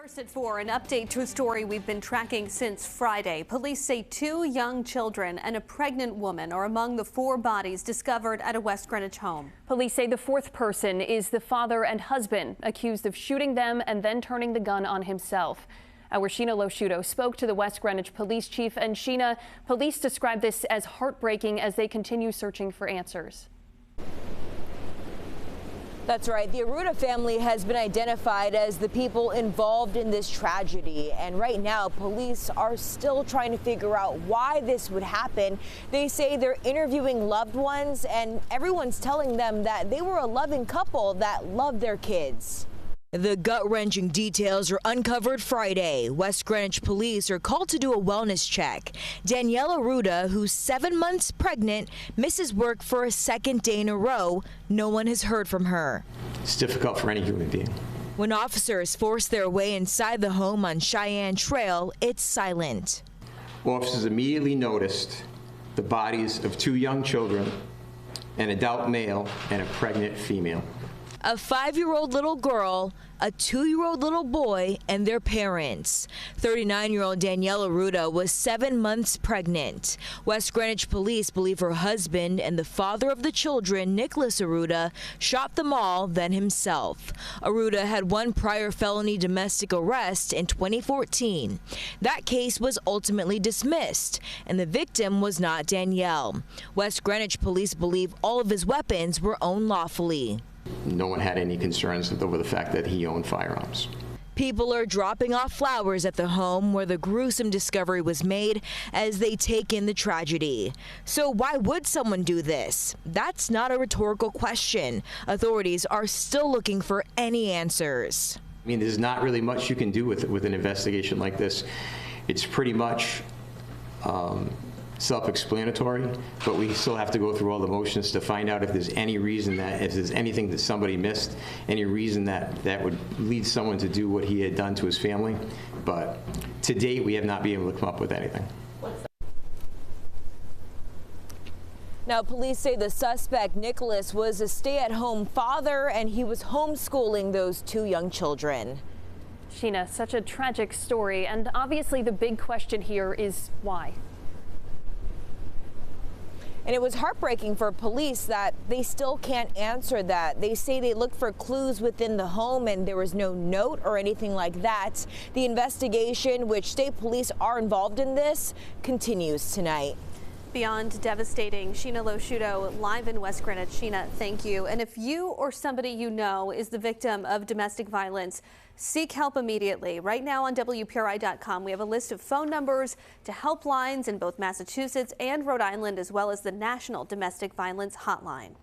First at 4, an update to a story we've been tracking since Friday. Police say 2 young children and a pregnant woman are among the 4 bodies discovered at a West Greenwich home. Police say the 4th person is the father and husband, accused of shooting them and then turning the gun on himself. Our Shiina LoSciuto spoke to the West Greenwich police chief, and Shiina, police describe this as heartbreaking as they continue searching for answers. That's right. The Arruda family has been identified as the people involved in this tragedy. And right now, police are still trying to figure out why this would happen. They say they're interviewing loved ones, and everyone's telling them that they were a loving couple that loved their kids. The gut-wrenching details are uncovered Friday. West Greenwich police are called to do a wellness check. Danielle Arruda, who's 7 months pregnant, misses work for a 2nd day in a row. No one has heard from her. It's difficult for any human being. When officers force their way inside the home on Cheyenne Trail, it's silent. Officers immediately noticed the bodies of 2 young children, an adult male and a pregnant female. A 5-year-old little girl, a 2-year-old little boy, and their parents. 39-year-old Danielle Arruda was 7 months pregnant. West Greenwich police believe her husband and the father of the children, Nicholas Arruda, shot them all, then himself. Arruda had 1 prior felony domestic arrest in 2014. That case was ultimately dismissed, and the victim was not Danielle. West Greenwich police believe all of his weapons were owned lawfully. No one had any concerns over the fact that he owned firearms. People are dropping off flowers at the home where the gruesome discovery was made as they take in the tragedy. So why would someone do this? That's not a rhetorical question. Authorities are still looking for any answers. I mean, there's not really much you can do with an investigation like this. It's pretty much self-explanatory, but we still have to go through all the motions to find out if there's any reason if there's anything that somebody missed, any reason that would lead someone to do what he had done to his family. But to date, we have not been able to come up with anything. Now, police say the suspect, Nicholas, was a stay-at-home father, and he was homeschooling those 2 young children. Shiina, such a tragic story, and obviously the big question here is why? And it was heartbreaking for police that they still can't answer that. They say they looked for clues within the home and there was no note or anything like that. The investigation, which state police are involved in this, continues tonight. Beyond devastating, Shiina LoSciuto live in West Greenwich. Shiina, thank you. And if you or somebody you know is the victim of domestic violence, seek help immediately. Right now on WPRI.com, we have a list of phone numbers to helplines in both Massachusetts and Rhode Island, as well as the National Domestic Violence Hotline.